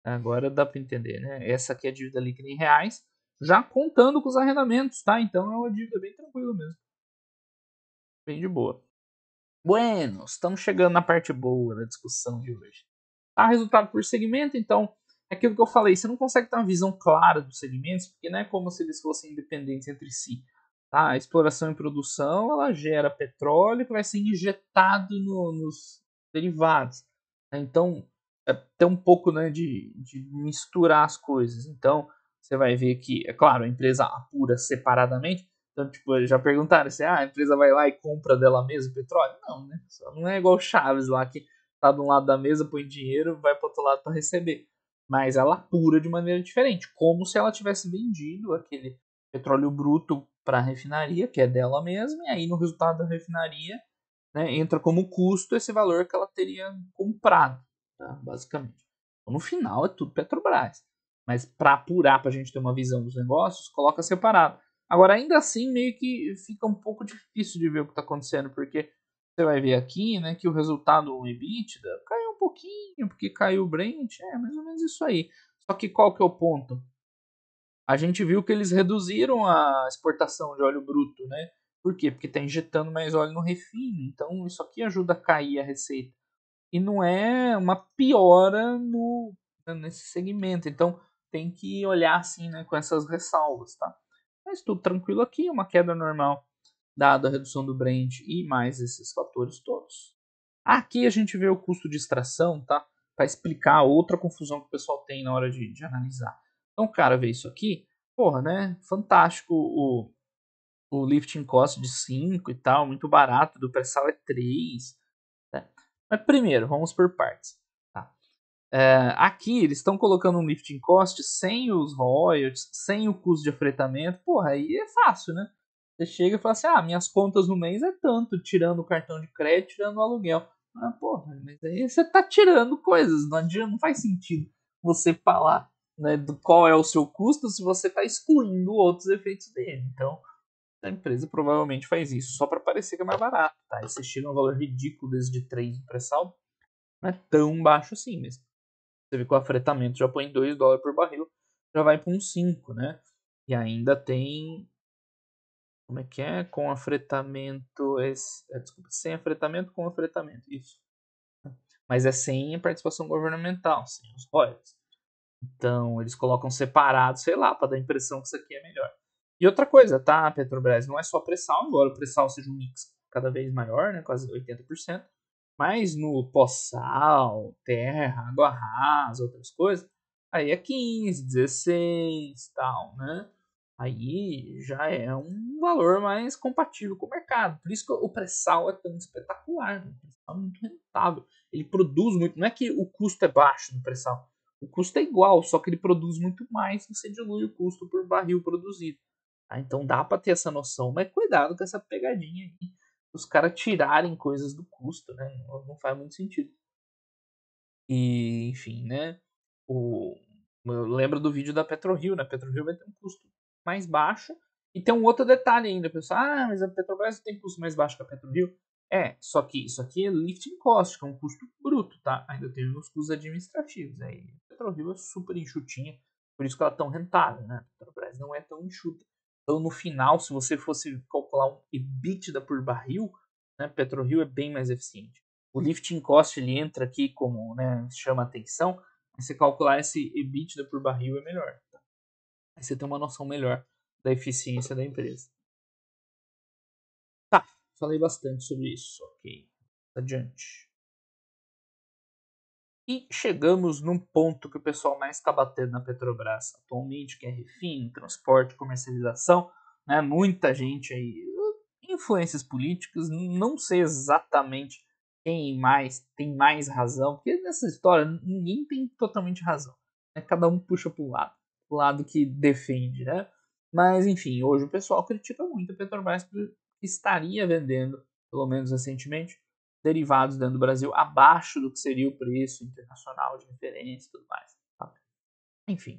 Agora dá para entender, né? Essa aqui é a dívida líquida em reais, já contando com os arrendamentos, tá? Então é uma dívida bem tranquila mesmo. Bem de boa. Bueno, estamos chegando na parte boa da discussão de hoje. Tá, resultado por segmento, então, é aquilo que eu falei, você não consegue ter uma visão clara dos segmentos, porque não é como se eles fossem independentes entre si. Tá? A exploração e produção, ela gera petróleo que vai ser injetado nos derivados. Então, tem um pouco, né, de misturar as coisas. Então, você vai ver que, é claro, a empresa apura separadamente. Então, tipo, já perguntaram se a empresa vai lá e compra dela mesma petróleo? Não, né? Só não é igual Chaves lá, que tá de um lado da mesa, põe dinheiro, vai para outro lado para receber. Mas ela apura de maneira diferente, como se ela tivesse vendido aquele petróleo bruto para a refinaria, que é dela mesma, e aí no resultado da refinaria, né, entra como custo esse valor que ela teria comprado, tá? Basicamente. Então, no final é tudo Petrobras. Mas para apurar, para a gente ter uma visão dos negócios, coloca separado. Agora, ainda assim, meio que fica um pouco difícil de ver o que está acontecendo, porque você vai ver aqui, né, que o resultado o EBITDA caiu um pouquinho, porque caiu o Brent, é mais ou menos isso aí. Só que qual que é o ponto? A gente viu que eles reduziram a exportação de óleo bruto, né? Por quê? Porque está injetando mais óleo no refino. Então isso aqui ajuda a cair a receita. E não é uma piora nesse segmento. Então tem que olhar assim, né, com essas ressalvas, tá? Mas tudo tranquilo aqui, uma queda normal, dada a redução do Brent e mais esses fatores todos. Aqui a gente vê o custo de extração, tá? Para explicar outra confusão que o pessoal tem na hora de analisar. Então o cara vê isso aqui, porra, né? Fantástico o lifting cost de 5 e tal, muito barato, do pré-sal é 3. Né? Mas primeiro, vamos por partes. Tá? Aqui eles estão colocando um lifting cost sem os royalties, sem o custo de afretamento. Porra, aí é fácil, né? Você chega e fala assim: minhas contas no mês é tanto, tirando o cartão de crédito, tirando o aluguel. Porra, mas aí você tá tirando coisas, não adianta, não faz sentido você falar, né, do qual é o seu custo se você tá excluindo outros efeitos dele. Então, a empresa provavelmente faz isso só para parecer que é mais barato, tá? E você chega a um valor ridículo desde de 3 de pré-sal, não é tão baixo assim mesmo. Você vê que o afretamento já põe $2 por barril, já vai para uns 5, né? E ainda tem. Como é que é? Com afretamento. Desculpa, sem afretamento, com afretamento. Isso. Mas é sem a participação governamental, sem os royalties. Então, eles colocam separado, sei lá, para dar a impressão que isso aqui é melhor. E outra coisa, tá, Petrobras? Não é só pré-sal, embora o pré-sal seja um mix cada vez maior, né? Quase 80%. Mas no pós-sal, terra, água rasa, outras coisas, aí é 15, 16, tal, né? Aí já é um valor mais compatível com o mercado. Por isso que o pré-sal é tão espetacular, né? O pré-sal é muito rentável. Ele produz muito. Não é que o custo é baixo no pré-sal. O custo é igual, só que ele produz muito mais e você dilui o custo por barril produzido. Tá? Então dá para ter essa noção, mas cuidado com essa pegadinha aí. Os caras tirarem coisas do custo, né? Não faz muito sentido. E, enfim, né? Eu lembro do vídeo da PetroRio, né? A PetroRio vai ter um custo mais baixo. E tem um outro detalhe ainda, pessoal. Ah, mas a Petrobras tem custo mais baixo que a PetroRio. Só que isso aqui é lifting cost, que é um custo bruto, tá? Ainda tem os custos administrativos. Aí a PetroRio é super enxutinha, por isso que ela é tão rentável, né? A Petrobras não é tão enxuta. Então, no final, se você fosse calcular um EBITDA por barril, né, PetroRio é bem mais eficiente. O lifting cost ele entra aqui como, né, chama atenção, mas você calcular esse EBITDA por barril é melhor. Tá? Aí você tem uma noção melhor da eficiência da empresa. Tá, falei bastante sobre isso. Ok, adiante. E chegamos num ponto que o pessoal mais está batendo na Petrobras atualmente, que é refino, transporte, comercialização. Né? Muita gente aí, influências políticas, não sei exatamente quem mais tem mais razão, porque nessa história ninguém tem totalmente razão. Né? Cada um puxa para o lado que defende. Né? Mas enfim, hoje o pessoal critica muito a Petrobras que estaria vendendo, pelo menos recentemente, derivados dentro do Brasil abaixo do que seria o preço internacional de referência e tudo mais. Tá? Enfim,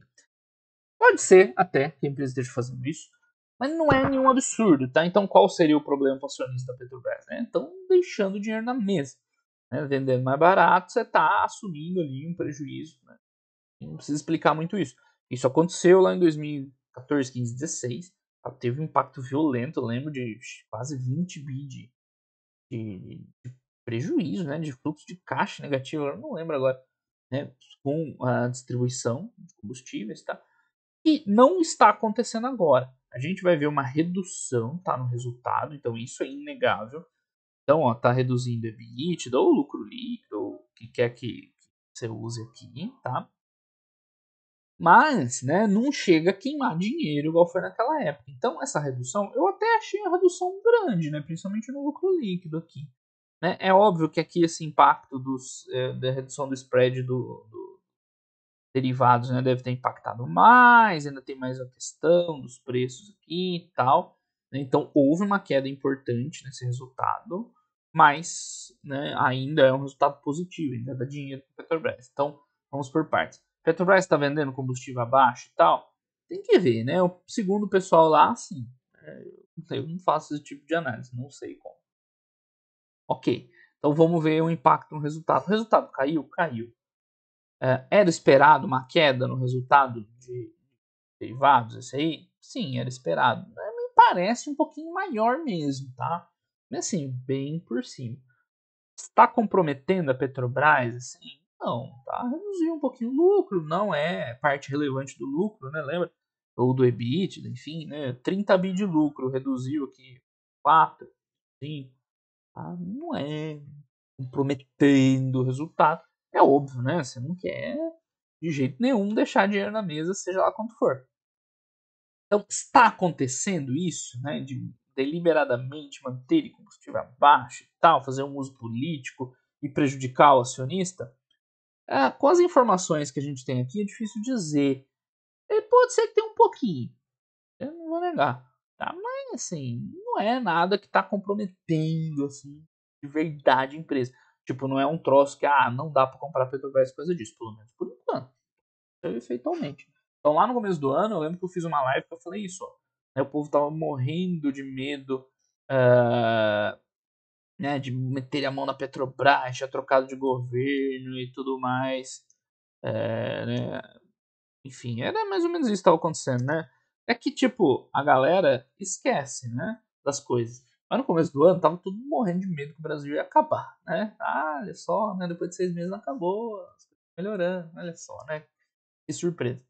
pode ser até que a empresa esteja fazendo isso, mas não é nenhum absurdo, tá? Então qual seria o problema para o acionista da Petrobras? Né? Então deixando o dinheiro na mesa. Né? Vendendo mais barato, você está assumindo ali um prejuízo. Né? Não precisa explicar muito isso. Isso aconteceu lá em 2014, 15, 16. Teve um impacto violento, eu lembro de quase 20 bi de prejuízo, né, de fluxo de caixa negativo, eu não lembro agora, né, com a distribuição de combustíveis, tá? E não está acontecendo agora. A gente vai ver uma redução, tá, no resultado, então isso é inegável. Então, ó, tá reduzindo o EBITDA ou lucro líquido, ou o que quer que você use aqui, tá? Mas, né, não chega a queimar dinheiro igual foi naquela época. Então, essa redução, eu até achei a redução grande, né, principalmente no lucro líquido aqui. Né? É óbvio que aqui esse impacto da redução do spread do derivados, né, deve ter impactado mais, ainda tem mais a questão dos preços aqui e tal. Né? Então houve uma queda importante nesse resultado, mas, né, ainda é um resultado positivo, ainda dá dinheiro para a Petrobras. Então vamos por partes. Petrobras está vendendo combustível abaixo e tal? Tem que ver, né? Segundo o pessoal lá, sim. Eu não faço esse tipo de análise, não sei como. Ok, então vamos ver o impacto no resultado. O resultado caiu? Caiu. Era esperado uma queda no resultado de derivados? Esse aí? Sim, era esperado. Me parece um pouquinho maior mesmo, tá? Mas assim, bem por cima. Está comprometendo a Petrobras? Assim, não, tá? Reduziu um pouquinho o lucro, não é parte relevante do lucro, né? Lembra? Ou do EBITDA, enfim, né? 30 bi de lucro, reduziu aqui 4, 5. Tá? Não é comprometendo o resultado. É óbvio, né? Você não quer de jeito nenhum deixar dinheiro na mesa, seja lá quanto for. Então, está acontecendo isso, né? De deliberadamente manter o combustível abaixo e tal, fazer um uso político e prejudicar o acionista? Com as informações que a gente tem aqui, é difícil dizer. Pode ser que tenha um pouquinho, eu não vou negar. Tá? Mas, assim, não é nada que está comprometendo, assim, de verdade a empresa. Tipo, não é um troço que, não dá para comprar Petrobras por causa disso, pelo menos por enquanto. Efeitualmente. Então, lá no começo do ano, eu lembro que eu fiz uma live que eu falei isso, ó. O povo tava morrendo de medo, né, de meter a mão na Petrobras, tinha trocado de governo e tudo mais. Né, enfim, era mais ou menos isso que estava acontecendo, né? É que, tipo, a galera esquece, né, das coisas. Mas no começo do ano, tava todo mundo morrendo de medo que o Brasil ia acabar, né? Olha só, né, depois de 6 meses não acabou, melhorando, olha só, né? Que surpresa.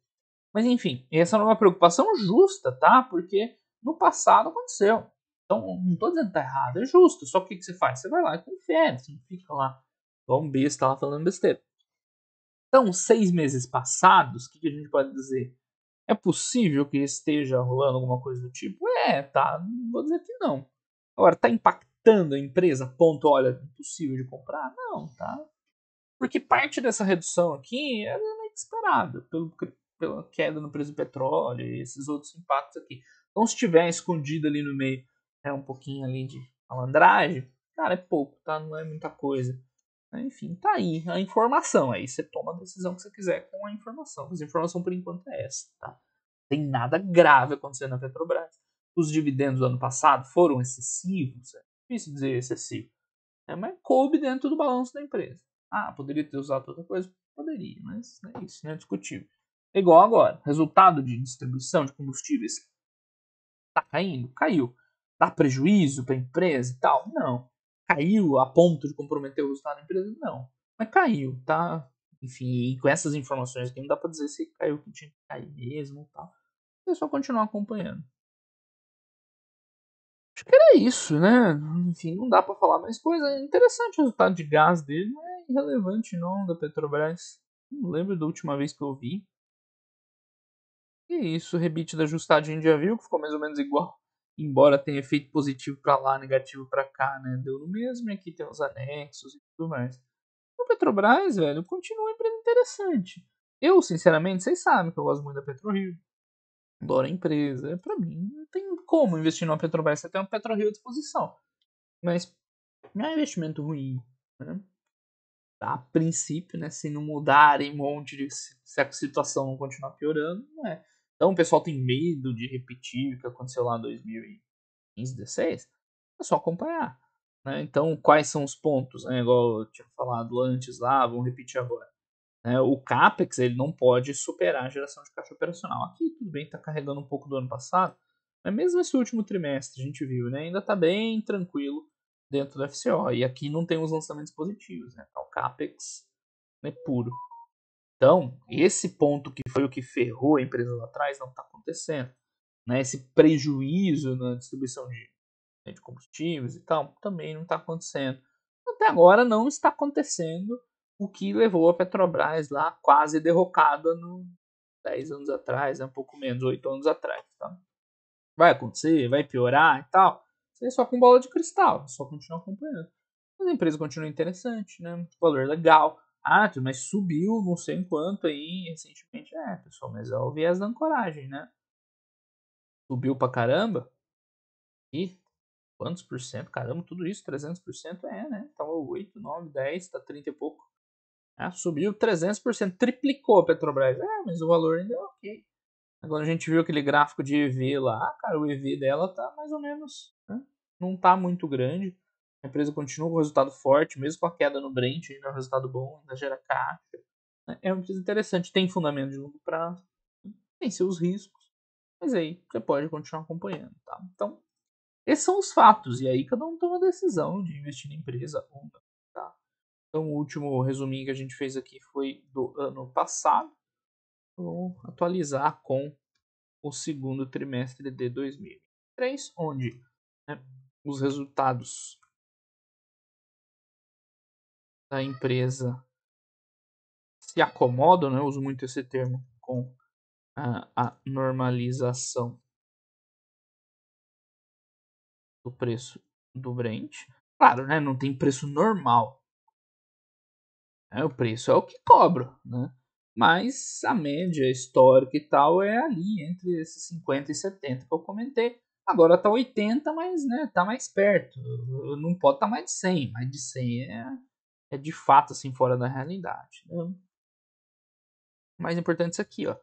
Mas enfim, essa é uma preocupação justa, tá? Porque no passado aconteceu. Então, não tô dizendo que tá errado, é justo. Só que o que você faz? Você vai lá e confere, você não fica lá igual um besta lá falando besteira. Então, 6 meses passados, o que a gente pode dizer? É possível que esteja rolando alguma coisa do tipo? Tá. Não vou dizer que não. Agora, tá impactando a empresa? Ponto, olha, impossível de comprar? Não, tá? Porque parte dessa redução aqui é esperado pela queda no preço do petróleo e esses outros impactos aqui. Então, se tiver escondido ali no meio, um pouquinho ali de malandragem, cara, é pouco, tá? Não é muita coisa. Enfim, tá aí a informação. Aí você toma a decisão que você quiser com a informação. Mas a informação por enquanto é essa, tá? Tem nada grave acontecendo na Petrobras. Os dividendos do ano passado foram excessivos. É difícil dizer excessivo. Mas coube dentro do balanço da empresa. Ah, poderia ter usado outra coisa? Poderia, mas é isso, não é discutível. É igual agora. Resultado de distribuição de combustíveis tá caindo? Caiu. Dá prejuízo para a empresa e tal? Não. Caiu a ponto de comprometer o resultado da empresa? Não. Mas caiu, tá? Enfim, e com essas informações aqui não dá para dizer se caiu que tinha que cair mesmo e tal. É só continuar acompanhando. Acho que era isso, né? Enfim, não dá para falar mais coisa. É interessante o resultado de gás dele, não é irrelevante não, da Petrobras. Não lembro da última vez que eu vi. E isso, rebite da ajustado a gente já viu, que ficou mais ou menos igual. Embora tenha efeito positivo para lá, negativo para cá, né? Deu no mesmo, e aqui tem os anexos e tudo mais. O Petrobras, velho, continua uma empresa interessante. Eu, sinceramente, vocês sabem que eu gosto muito da PetroRio. Adoro a empresa. Pra mim, não tem como investir numa Petrobras. Você tem uma PetroRio à disposição. Mas não é um investimento ruim, né? A princípio, né? Se não mudarem um monte de... Se a situação não continuar piorando, não é. Então o pessoal tem medo de repetir o que aconteceu lá em 2015, 2016. É só acompanhar. Né? Então, quais são os pontos? Né? Igual eu tinha falado antes lá, vamos repetir agora. O CAPEX ele não pode superar a geração de caixa operacional. Aqui tudo bem, está carregando um pouco do ano passado, mas mesmo esse último trimestre a gente viu, né, ainda está bem tranquilo dentro do FCO. E aqui não tem os lançamentos positivos, né? Então, CAPEX é puro. Então, esse ponto que foi o que ferrou a empresa lá atrás não está acontecendo. Né? Esse prejuízo na distribuição de combustíveis e tal também não está acontecendo. Até agora não está acontecendo o que levou a Petrobras lá quase derrocada no 10 anos atrás, um pouco menos, 8 anos atrás. Tá? Vai acontecer, vai piorar e tal. Isso é só com bola de cristal, só continuar acompanhando. Mas a empresa continua interessante, né? Valor legal. Ah, mas subiu não sei em quanto aí recentemente. Pessoal, mas é o viés da ancoragem, né? Subiu pra caramba. E quantos por cento? Caramba, tudo isso, 300% né? Tava 8, 9, 10, tá 30 e pouco. Subiu 300%, triplicou a Petrobras. Mas o valor ainda é ok. Agora a gente viu aquele gráfico de EV lá, cara, o EV dela tá mais ou menos, né? Não tá muito grande. A empresa continua com resultado forte, mesmo com a queda no Brent, ainda é um resultado bom, ainda gera caixa. É uma empresa interessante, tem fundamento de longo prazo, tem seus riscos, mas aí você pode continuar acompanhando, tá? Então, esses são os fatos, e aí cada um toma a decisão de investir na empresa ou não, tá? Então, o último resuminho que a gente fez aqui foi do ano passado. Vamos atualizar com o segundo trimestre de 2023, onde, né, os resultados da empresa se acomodam, né? Eu uso muito esse termo, com a normalização do preço do Brent. Claro, né, não tem preço normal. O preço é o que cobro, né? Mas a média histórica e tal é ali entre esses 50 e 70 que eu comentei. Agora tá 80, mas né, tá mais perto. Não pode estar mais de 100. Mais de 100 é de fato assim fora da realidade. Né? O mais importante é isso aqui, ó.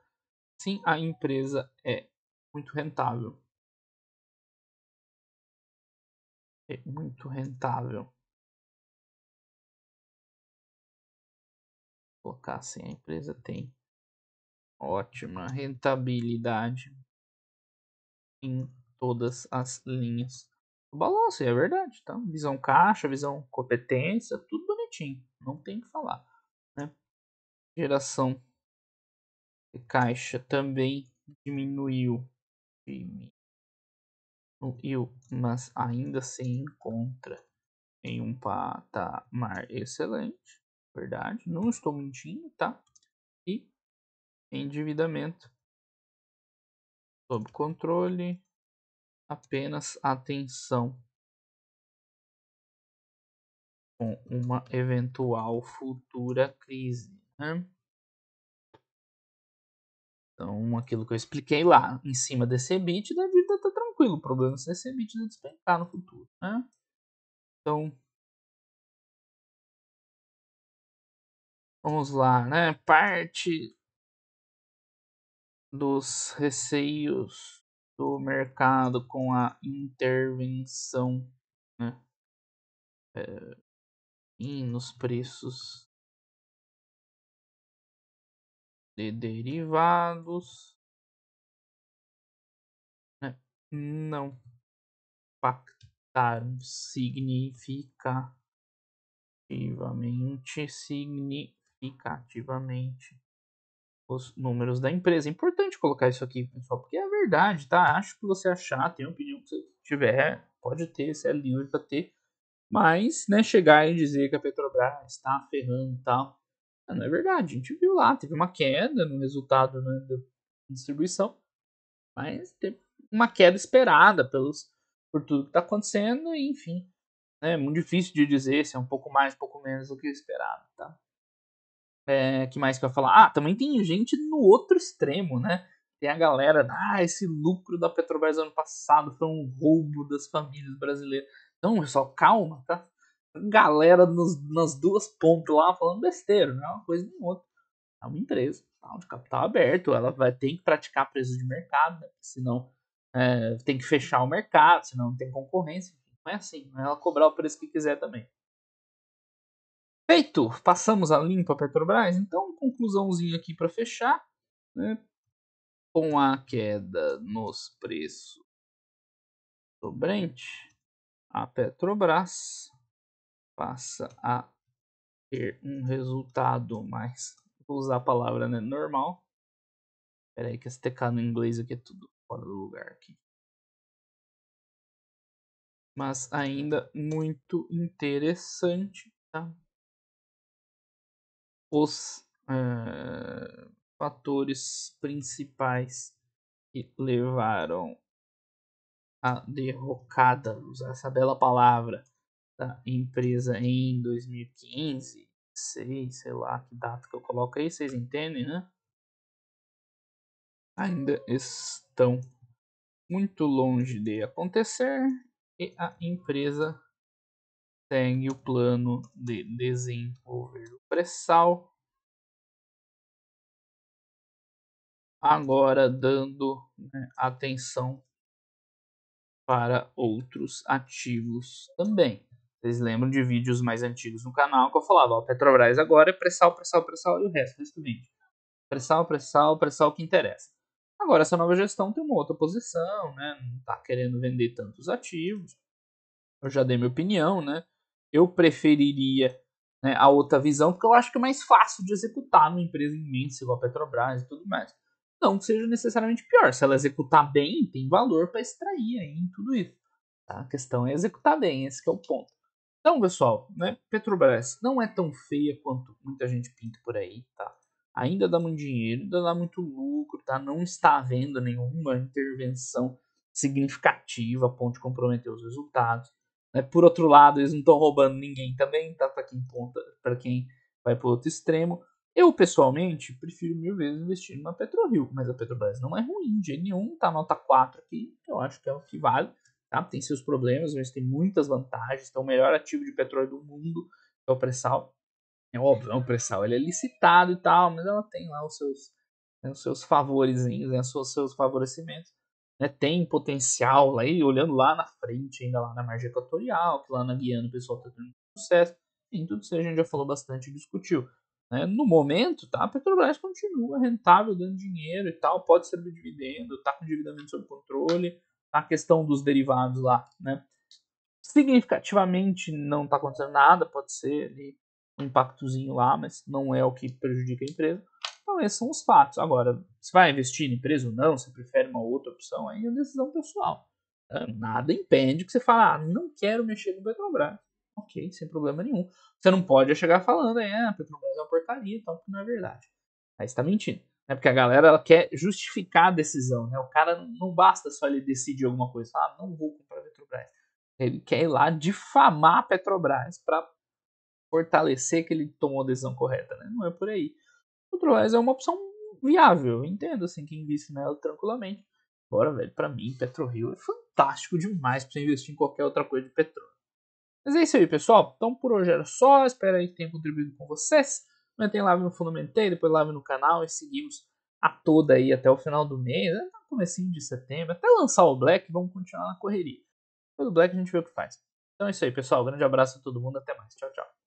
Sim, a empresa é muito rentável. É muito rentável. Vou colocar assim, a empresa tem ótima rentabilidade em todas as linhas do balanço, é verdade, tá? Visão caixa, visão competência, tudo bonitinho, não tem o que falar, né? Geração de caixa também diminuiu, mas ainda se encontra em um patamar excelente, verdade, não estou mentindo, tá? E endividamento sob controle, apenas atenção com uma eventual futura crise. Né? Então, aquilo que eu expliquei lá, em cima desse EBITDA, a dívida está tranquilo. O problema é se esse EBITDA despencar no futuro, né? Então, vamos lá, né? Parte dos receios do mercado com a intervenção, né, nos preços de derivados, né, não impactaram significativamente os números da empresa. É importante colocar isso aqui, pessoal, porque é verdade, tá? Acho que você achar, tem a opinião que você tiver, pode ter, você é livre para ter, mas, né, chegar e dizer que a Petrobras está ferrando e tal, não é verdade. A gente viu lá, teve uma queda no resultado, né, da distribuição, mas teve uma queda esperada por tudo que está acontecendo, e enfim, é muito difícil de dizer se é um pouco mais, um pouco menos do que o esperado, tá? Que mais que eu ia falar? Ah, também tem gente no outro extremo, né? Tem a galera, esse lucro da Petrobras ano passado foi um roubo das famílias brasileiras. Então, pessoal, calma, tá? Galera nas duas pontas lá falando besteira, não é uma coisa nem outra. É uma empresa, tá? De capital aberto, ela vai ter que praticar preço de mercado, né? Senão tem que fechar o mercado, senão não tem concorrência. Não é assim, não é ela cobrar o preço que quiser também. Feito, passamos a limpo a Petrobras, então conclusãozinha aqui para fechar, né? Com a queda nos preços do Brent, a Petrobras passa a ter um resultado mais, vou usar a palavra, né, normal. Espera aí que esse TK no inglês aqui é tudo fora do lugar aqui. Mas ainda muito interessante, tá? Os fatores principais que levaram a derrocada, usar essa bela palavra, da empresa em 2015, sei lá que data que eu coloco aí, vocês entendem, né? Ainda estão muito longe de acontecer e a empresa segue o plano de desenvolver o pré-sal, agora dando, né, atenção para outros ativos também. Vocês lembram de vídeos mais antigos no canal que eu falava, ó, Petrobras agora é pré-sal, pré-sal, pré-sal e o resto vende. Pré-sal, pré-sal, pré-sal que interessa. Agora essa nova gestão tem uma outra posição, né? Não está querendo vender tantos ativos. Eu já dei minha opinião, né? Eu preferiria, né, a outra visão, porque eu acho que é mais fácil de executar numa empresa imensa igual a Petrobras e tudo mais. Não que seja necessariamente pior. Se ela executar bem, tem valor para extrair aí em tudo isso. Tá? A questão é executar bem, esse é o ponto. Então, pessoal, né, Petrobras não é tão feia quanto muita gente pinta por aí, tá? Ainda dá muito dinheiro, ainda dá muito lucro, tá? Não está havendo nenhuma intervenção significativa a ponto de comprometer os resultados. Né? Por outro lado, eles não estão roubando ninguém também, tá? Para quem vai para o outro extremo. Eu, pessoalmente, prefiro mil vezes investir numa PetroRio, mas a Petrobras não é ruim, de nenhum, tá nota 4 aqui, que eu acho que é o que vale. Tá? Tem seus problemas, mas tem muitas vantagens. Então, o melhor ativo de petróleo do mundo é o pré-sal. É óbvio, o pré-sal ele é licitado e tal, mas ela tem lá os seus favorizinhos, né, os seus favorecimentos. Né? Tem potencial lá, e olhando lá na frente, ainda lá na margem equatorial, que lá na Guiana o pessoal está tendo sucesso. Em tudo isso a gente já falou bastante e discutiu. Né? No momento, tá, a Petrobras continua rentável, dando dinheiro e tal, pode ser do dividendo, está com endividamento sob controle. A questão dos derivados lá, né? Significativamente não está acontecendo nada, pode ser ali um impactozinho lá, mas não é o que prejudica a empresa. Então, esses são os fatos. Agora, se vai investir na empresa ou não, se prefere uma outra opção, aí é decisão pessoal. Nada impede que você fale, não quero mexer no Petrobras. Ok, sem problema nenhum. Você não pode chegar falando, a Petrobras é uma porcaria e tal, porque não é verdade. Aí você está mentindo. É porque a galera ela quer justificar a decisão, né? O cara não basta só ele decidir alguma coisa, não vou comprar a Petrobras. Ele quer ir lá difamar a Petrobras para fortalecer que ele tomou a decisão correta, né? Não é por aí. A Petrobras é uma opção viável. Eu entendo, assim, quem investe nela tranquilamente. Agora, velho, pra mim, PetroRio é fantástico demais pra você investir em qualquer outra coisa de petróleo. Mas é isso aí, pessoal. Então, por hoje era só. Espero aí que tenha contribuído com vocês. Mentem live no Fundamentei, depois live no canal e seguimos a toda aí até o final do mês, até o comecinho de setembro, até lançar o Black, vamos continuar na correria. Depois do Black a gente vê o que faz. Então é isso aí, pessoal. Grande abraço a todo mundo. Até mais. Tchau, tchau.